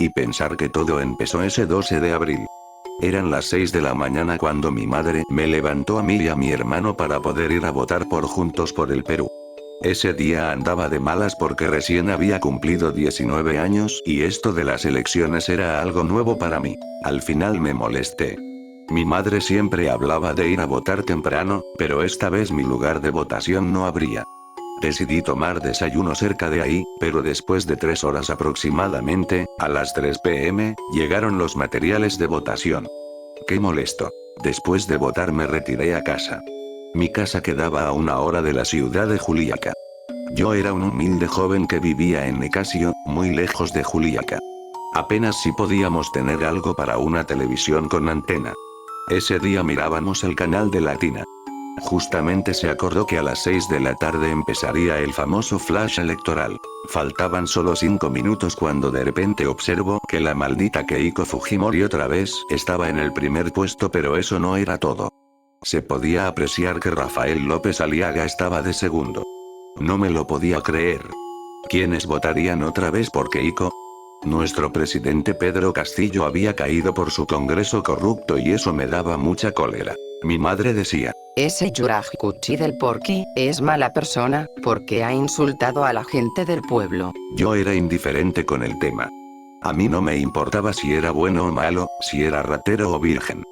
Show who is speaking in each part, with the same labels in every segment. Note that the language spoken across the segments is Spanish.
Speaker 1: Y pensar que todo empezó ese 12 de abril. Eran las 6 de la mañana cuando mi madre me levantó a mí y a mi hermano para poder ir a votar por Juntos por el Perú. Ese día andaba de malas porque recién había cumplido 19 años y esto de las elecciones era algo nuevo para mí. Al final me molesté. Mi madre siempre hablaba de ir a votar temprano, pero esta vez mi lugar de votación no habría. Decidí tomar desayuno cerca de ahí, pero después de 3 horas aproximadamente, a las 3 p.m., llegaron los materiales de votación. Qué molesto. Después de votar me retiré a casa. Mi casa quedaba a 1 hora de la ciudad de Juliaca. Yo era un humilde joven que vivía en Nicasio, muy lejos de Juliaca. Apenas si podíamos tener algo para una televisión con antena. Ese día mirábamos el canal de Latina. Justamente se acordó que a las 6 de la tarde empezaría el famoso flash electoral. Faltaban solo 5 minutos cuando de repente observo que la maldita Keiko Fujimori otra vez estaba en el primer puesto, pero eso no era todo. Se podía apreciar que Rafael López Aliaga estaba de segundo. No me lo podía creer. ¿Quiénes votarían otra vez por Keiko? Nuestro presidente Pedro Castillo había caído por su Congreso corrupto y eso me daba mucha cólera. Mi madre decía:
Speaker 2: ese Yuraj Kuchi del Porqui es mala persona, porque ha insultado a la gente del pueblo.
Speaker 1: Yo era indiferente con el tema. A mí no me importaba si era bueno o malo, si era ratero o virgen.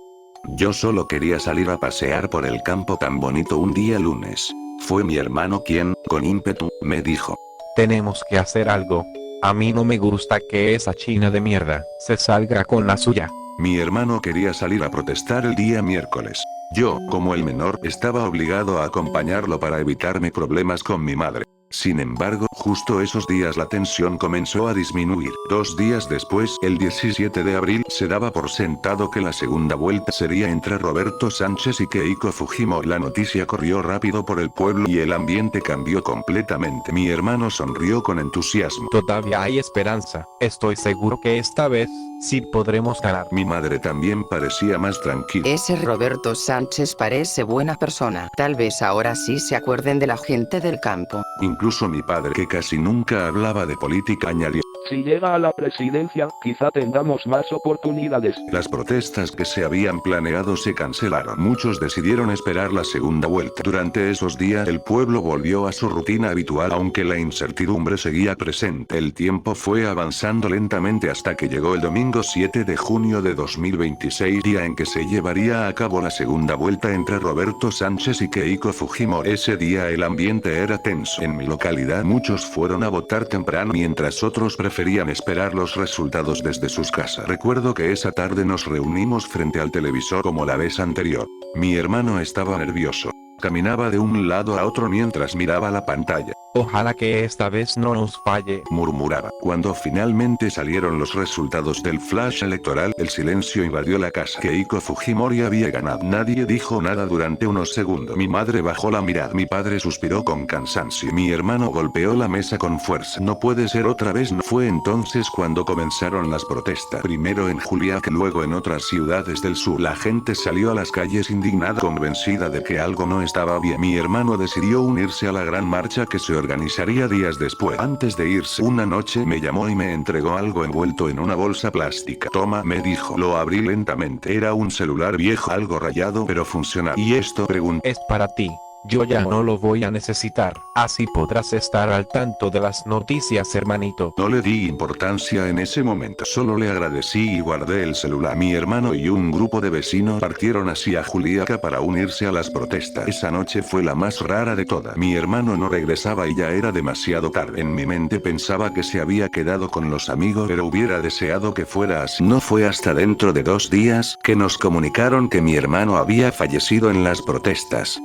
Speaker 1: Yo solo quería salir a pasear por el campo tan bonito un día lunes. Fue mi hermano quien, con ímpetu, me dijo:
Speaker 3: tenemos que hacer algo. A mí no me gusta que esa china de mierda se salga con la suya.
Speaker 1: Mi hermano quería salir a protestar el día miércoles. Yo, como el menor, estaba obligado a acompañarlo para evitarme problemas con mi madre. Sin embargo, justo esos días la tensión comenzó a disminuir. 2 días después, el 17 de abril, se daba por sentado que la segunda vuelta sería entre Roberto Sánchez y Keiko Fujimori. La noticia corrió rápido por el pueblo y el ambiente cambió completamente. Mi hermano sonrió con entusiasmo.
Speaker 3: Todavía hay esperanza. Estoy seguro que esta vez sí podremos ganar.
Speaker 1: Mi madre también parecía más tranquila.
Speaker 2: Ese Roberto Sánchez parece buena persona. Tal vez ahora sí se acuerden de la gente del campo.
Speaker 1: Incluso mi padre, que casi nunca hablaba de política, añadió:
Speaker 4: si llega a la presidencia, quizá tengamos más oportunidades.
Speaker 1: Las protestas que se habían planeado se cancelaron. Muchos decidieron esperar la segunda vuelta. Durante esos días el pueblo volvió a su rutina habitual, aunque la incertidumbre seguía presente. El tiempo fue avanzando lentamente hasta que llegó el domingo 7 de junio de 2026, día en que se llevaría a cabo la segunda vuelta entre Roberto Sánchez y Keiko Fujimori. Ese día el ambiente era tenso. En mi localidad muchos fueron a votar temprano, mientras otros preferían esperar los resultados desde sus casas. Recuerdo que esa tarde nos reunimos frente al televisor como la vez anterior. Mi hermano estaba nervioso. Caminaba de un lado a otro mientras miraba la pantalla.
Speaker 3: Ojalá que esta vez no nos falle,
Speaker 1: murmuraba. Cuando finalmente salieron los resultados del flash electoral, el silencio invadió la casa. Keiko Fujimori había ganado. Nadie dijo nada durante unos segundos. Mi madre bajó la mirada. Mi padre suspiró con cansancio. Mi hermano golpeó la mesa con fuerza. No puede ser otra vez. No fue entonces cuando comenzaron las protestas. Primero en Juliaca, luego en otras ciudades del sur. La gente salió a las calles indignada, convencida de que algo no estaba bien. Mi hermano decidió unirse a la gran marcha que se organizaría días después. Antes de irse, una noche me llamó y me entregó algo envuelto en una bolsa plástica. Toma, me dijo. Lo abrí lentamente. Era un celular viejo, algo rayado, pero funcional. ¿Y esto? Pregunté.
Speaker 3: es para ti. Yo ya no lo voy a necesitar. Así podrás estar al tanto de las noticias, hermanito.
Speaker 1: No le di importancia en ese momento. Solo le agradecí y guardé el celular. Mi hermano y un grupo de vecinos partieron hacia Juliaca para unirse a las protestas. Esa noche fue la más rara de todas. Mi hermano no regresaba y ya era demasiado tarde. En mi mente pensaba que se había quedado con los amigos, pero hubiera deseado que fuera así. No fue hasta dentro de 2 días que nos comunicaron que mi hermano había fallecido en las protestas.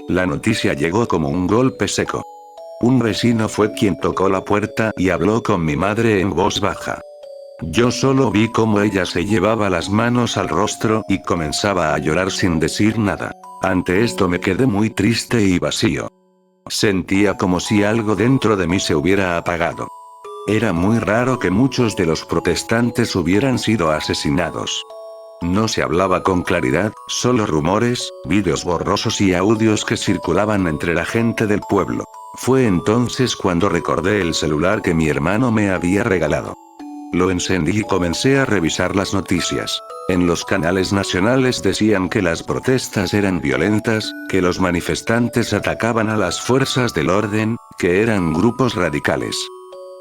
Speaker 1: La noticia llegó como un golpe seco. Un vecino fue quien tocó la puerta y habló con mi madre en voz baja. Yo solo vi cómo ella se llevaba las manos al rostro y comenzaba a llorar sin decir nada. Ante esto me quedé muy triste y vacío. Sentía como si algo dentro de mí se hubiera apagado. Era muy raro que muchos de los protestantes hubieran sido asesinados. No se hablaba con claridad, solo rumores, vídeos borrosos y audios que circulaban entre la gente del pueblo. Fue entonces cuando recordé el celular que mi hermano me había regalado. Lo encendí y comencé a revisar las noticias. En los canales nacionales decían que las protestas eran violentas, que los manifestantes atacaban a las fuerzas del orden, que eran grupos radicales.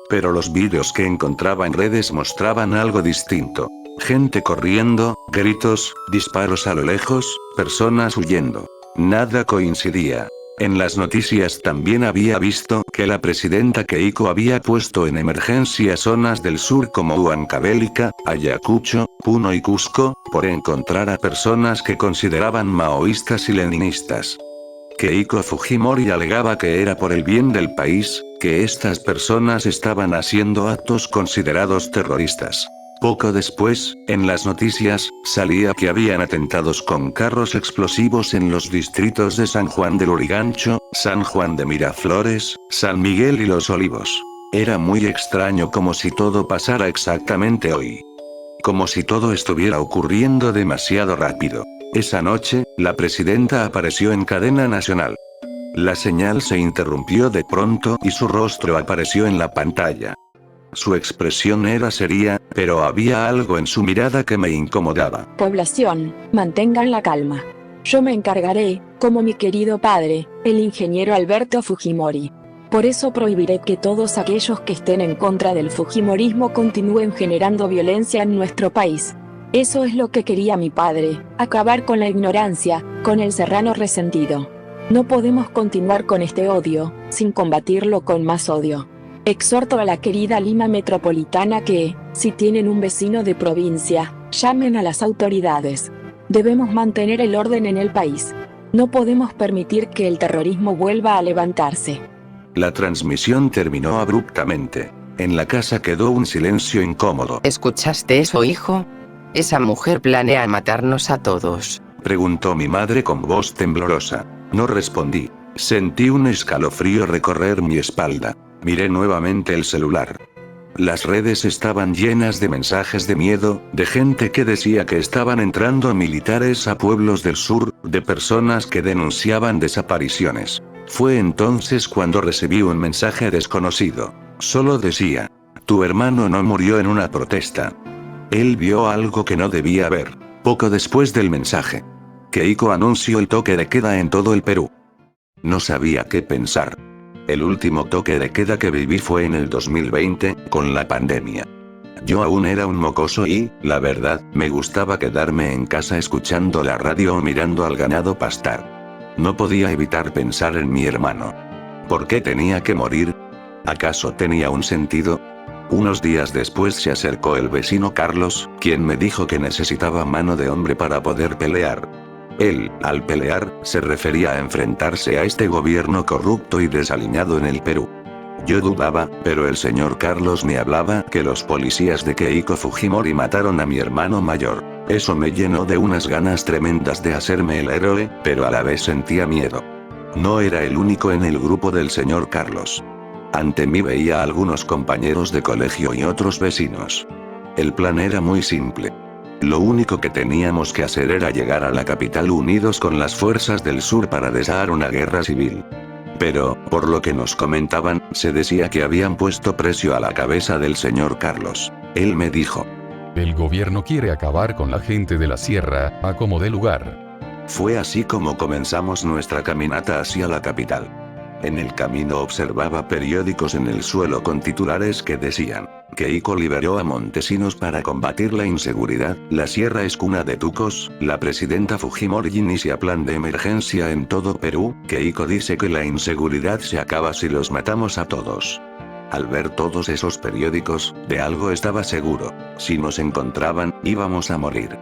Speaker 1: Pero los vídeos que encontraba en redes mostraban algo distinto. Gente corriendo, gritos, disparos a lo lejos, personas huyendo. Nada coincidía. En las noticias también había visto que la presidenta Keiko había puesto en emergencia zonas del sur como Huancavelica, Ayacucho, Puno y Cusco, por encontrar a personas que consideraban maoístas y leninistas. Keiko Fujimori alegaba que era por el bien del país, que estas personas estaban haciendo actos considerados terroristas. Poco después, en las noticias, salía que habían atentados con carros explosivos en los distritos de San Juan del Lurigancho, San Juan de Miraflores, San Miguel y Los Olivos. Era muy extraño, como si todo pasara exactamente hoy. Como si todo estuviera ocurriendo demasiado rápido. Esa noche, la presidenta apareció en cadena nacional. La señal se interrumpió de pronto y su rostro apareció en la pantalla. Su expresión era seria, pero había algo en su mirada que me incomodaba.
Speaker 5: Población, mantengan la calma. Yo me encargaré, como mi querido padre, el ingeniero Alberto Fujimori. Por eso prohibiré que todos aquellos que estén en contra del Fujimorismo continúen generando violencia en nuestro país. Eso es lo que quería mi padre, acabar con la ignorancia, con el serrano resentido. No podemos continuar con este odio, sin combatirlo con más odio. Exhorto a la querida Lima Metropolitana que, si tienen un vecino de provincia, llamen a las autoridades. Debemos mantener el orden en el país. No podemos permitir que el terrorismo vuelva a levantarse.
Speaker 1: La transmisión terminó abruptamente. En la casa quedó un silencio incómodo.
Speaker 2: ¿Escuchaste eso, hijo? Esa mujer planea matarnos a todos.
Speaker 1: Preguntó mi madre con voz temblorosa. No respondí. Sentí un escalofrío recorrer mi espalda. Miré nuevamente el celular. Las redes estaban llenas de mensajes de miedo, de gente que decía que estaban entrando militares a pueblos del sur, de personas que denunciaban desapariciones. Fue entonces cuando recibí un mensaje desconocido. Solo decía: tu hermano no murió en una protesta. Él vio algo que no debía ver. Poco después del mensaje, Keiko anunció el toque de queda en todo el Perú. No sabía qué pensar. El último toque de queda que viví fue en el 2020, con la pandemia. Yo aún era un mocoso y, la verdad, me gustaba quedarme en casa escuchando la radio o mirando al ganado pastar. No podía evitar pensar en mi hermano. ¿Por qué tenía que morir? ¿Acaso tenía un sentido? Unos días después se acercó el vecino Carlos, quien me dijo que necesitaba mano de hombre para poder pelear. Él, al pelear, se refería a enfrentarse a este gobierno corrupto y desaliñado en el Perú. Yo dudaba, pero el señor Carlos me hablaba que los policías de Keiko Fujimori mataron a mi hermano mayor. Eso me llenó de unas ganas tremendas de hacerme el héroe, pero a la vez sentía miedo. No era el único en el grupo del señor Carlos. Ante mí veía a algunos compañeros de colegio y otros vecinos. El plan era muy simple. Lo único que teníamos que hacer era llegar a la capital unidos con las fuerzas del sur para desatar una guerra civil. Pero, por lo que nos comentaban, se decía que habían puesto precio a la cabeza del señor Carlos. Él me dijo:
Speaker 6: el gobierno quiere acabar con la gente de la sierra, a como dé lugar.
Speaker 1: Fue así como comenzamos nuestra caminata hacia la capital. En el camino observaba periódicos en el suelo con titulares que decían: Keiko liberó a Montesinos para combatir la inseguridad, la sierra es cuna de tucos, la presidenta Fujimori inicia plan de emergencia en todo Perú, Keiko dice que la inseguridad se acaba si los matamos a todos. Al ver todos esos periódicos, de algo estaba seguro: si nos encontraban, íbamos a morir.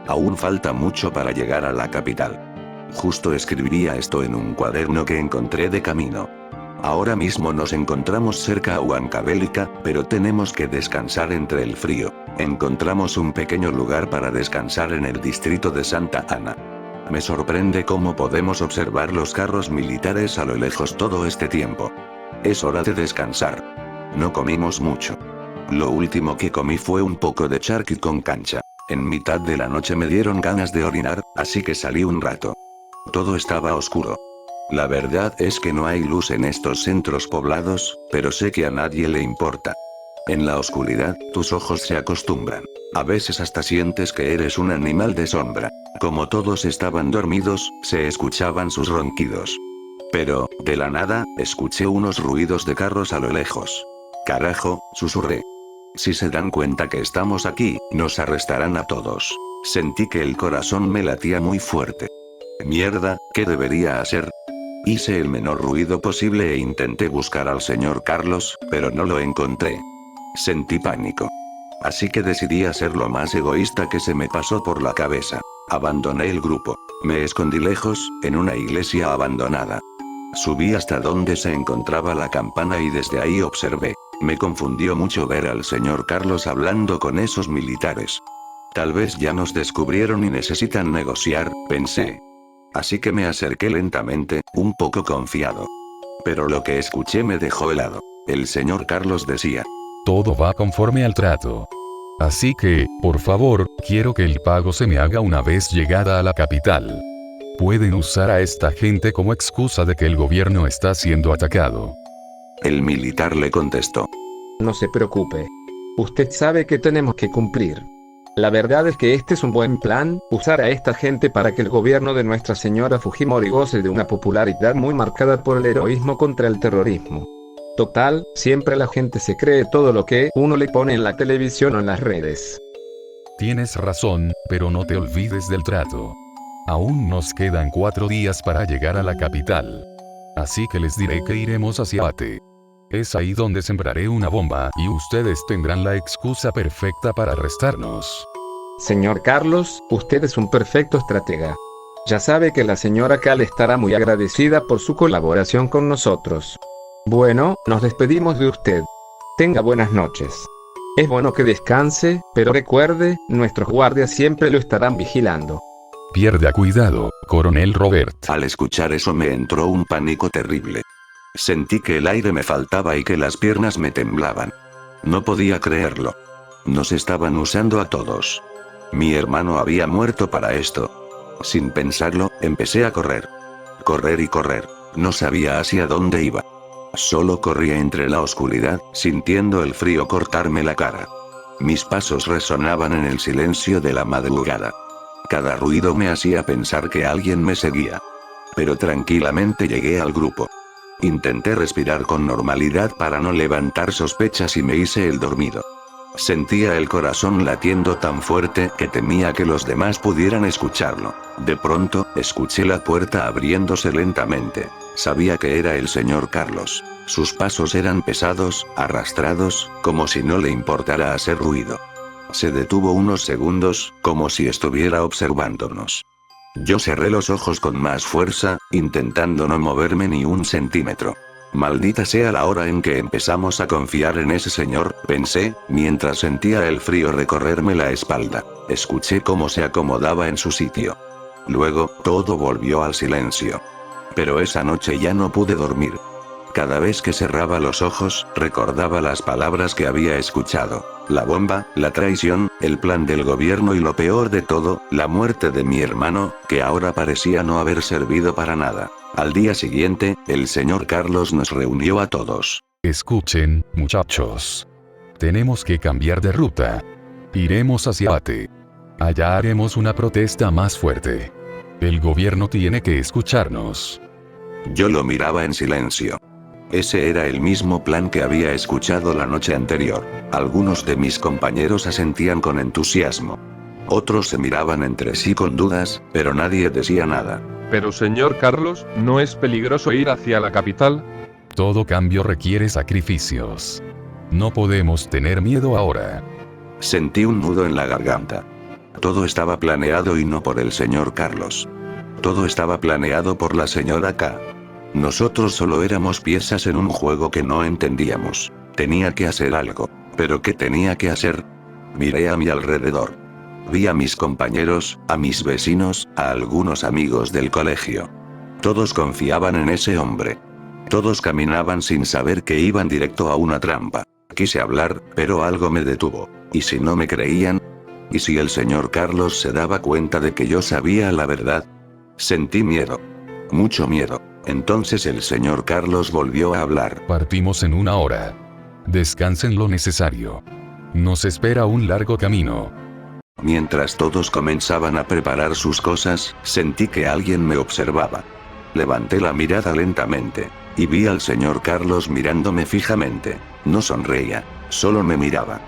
Speaker 1: Aún falta mucho para llegar a la capital. Justo escribiría esto en un cuaderno que encontré de camino. Ahora mismo nos encontramos cerca a Huancavelica, pero tenemos que descansar entre el frío. Encontramos un pequeño lugar para descansar en el distrito de Santa Ana. Me sorprende cómo podemos observar los carros militares a lo lejos todo este tiempo. Es hora de descansar. No comimos mucho. Lo último que comí fue un poco de charqui con cancha. En mitad de la noche me dieron ganas de orinar, así que salí un rato. Todo estaba oscuro. La verdad es que no hay luz en estos centros poblados, pero sé que a nadie le importa. En la oscuridad, tus ojos se acostumbran. A veces hasta sientes que eres un animal de sombra. Como todos estaban dormidos, se escuchaban sus ronquidos. Pero, de la nada, escuché unos ruidos de carros a lo lejos. Carajo, susurré. Si se dan cuenta que estamos aquí, nos arrestarán a todos. Sentí que el corazón me latía muy fuerte. Mierda, ¿qué debería hacer? Hice el menor ruido posible e intenté buscar al señor Carlos, pero no lo encontré. Sentí pánico. Así que decidí hacer lo más egoísta que se me pasó por la cabeza. Abandoné el grupo. Me escondí lejos, en una iglesia abandonada. Subí hasta donde se encontraba la campana y desde ahí observé. Me confundió mucho ver al señor Carlos hablando con esos militares. Tal vez ya nos descubrieron y necesitan negociar, pensé. Así que me acerqué lentamente, un poco confiado. Pero lo que escuché me dejó helado. El señor Carlos decía:
Speaker 6: Todo va conforme al trato. Así que, por favor, quiero que el pago se me haga una vez llegada a la capital. Pueden usar a esta gente como excusa de que el gobierno está siendo atacado.
Speaker 1: El militar le contestó:
Speaker 7: No se preocupe. Usted sabe que tenemos que cumplir. La verdad es que este es un buen plan, usar a esta gente para que el gobierno de Nuestra Señora Fujimori goce de una popularidad muy marcada por el heroísmo contra el terrorismo. Total, siempre la gente se cree todo lo que uno le pone en la televisión o en las redes.
Speaker 6: Tienes razón, pero no te olvides del trato. Aún nos quedan 4 días para llegar a la capital. Así que les diré que iremos hacia Ate. Es ahí donde sembraré una bomba y ustedes tendrán la excusa perfecta para arrestarnos.
Speaker 7: Señor Carlos, usted es un perfecto estratega. Ya sabe que la señora Cal estará muy agradecida por su colaboración con nosotros. Bueno, nos despedimos de usted. Tenga buenas noches. Es bueno que descanse, pero recuerde, nuestros guardias siempre lo estarán vigilando.
Speaker 6: Pierda cuidado, coronel Robert.
Speaker 1: Al escuchar eso me entró un pánico terrible. Sentí que el aire me faltaba y que las piernas me temblaban. No podía creerlo. Nos estaban usando a todos. Mi hermano había muerto para esto. Sin pensarlo, empecé a correr. Correr y correr. No sabía hacia dónde iba. Solo corría entre la oscuridad, sintiendo el frío cortarme la cara. Mis pasos resonaban en el silencio de la madrugada. Cada ruido me hacía pensar que alguien me seguía. Pero tranquilamente llegué al grupo. Intenté respirar con normalidad para no levantar sospechas y me hice el dormido. Sentía el corazón latiendo tan fuerte que temía que los demás pudieran escucharlo. De pronto, escuché la puerta abriéndose lentamente. Sabía que era el señor Carlos. Sus pasos eran pesados, arrastrados, como si no le importara hacer ruido. Se detuvo unos segundos, como si estuviera observándonos. Yo cerré los ojos con más fuerza, intentando no moverme ni un centímetro. Maldita sea la hora en que empezamos a confiar en ese señor, pensé, mientras sentía el frío recorrerme la espalda. Escuché cómo se acomodaba en su sitio. Luego, todo volvió al silencio. Pero esa noche ya no pude dormir. Cada vez que cerraba los ojos, recordaba las palabras que había escuchado. La bomba, la traición, el plan del gobierno y lo peor de todo, la muerte de mi hermano, que ahora parecía no haber servido para nada. Al día siguiente, el señor Carlos nos reunió a todos.
Speaker 6: Escuchen, muchachos. Tenemos que cambiar de ruta. Iremos hacia Ate. Allá haremos una protesta más fuerte. El gobierno tiene que escucharnos.
Speaker 1: Yo lo miraba en silencio. Ese era el mismo plan que había escuchado la noche anterior. Algunos de mis compañeros asentían con entusiasmo. Otros se miraban entre sí con dudas, pero nadie decía nada.
Speaker 8: Pero señor Carlos, ¿no es peligroso ir hacia la capital?
Speaker 6: Todo cambio requiere sacrificios. No podemos tener miedo ahora.
Speaker 1: Sentí un nudo en la garganta. Todo estaba planeado y no por el señor Carlos. Todo estaba planeado por la señora K. Nosotros solo éramos piezas en un juego que no entendíamos. Tenía que hacer algo. ¿Pero qué tenía que hacer? Miré a mi alrededor. Vi a mis compañeros, a mis vecinos, a algunos amigos del colegio. Todos confiaban en ese hombre. Todos caminaban sin saber que iban directo a una trampa. Quise hablar, pero algo me detuvo. ¿Y si no me creían? ¿Y si el señor Carlos se daba cuenta de que yo sabía la verdad? Sentí miedo. Mucho miedo. Entonces el señor Carlos volvió a hablar.
Speaker 6: Partimos en 1 hora. Descansen lo necesario. Nos espera un largo camino.
Speaker 1: Mientras todos comenzaban a preparar sus cosas, sentí que alguien me observaba. Levanté la mirada lentamente, y vi al señor Carlos mirándome fijamente. No sonreía, solo me miraba.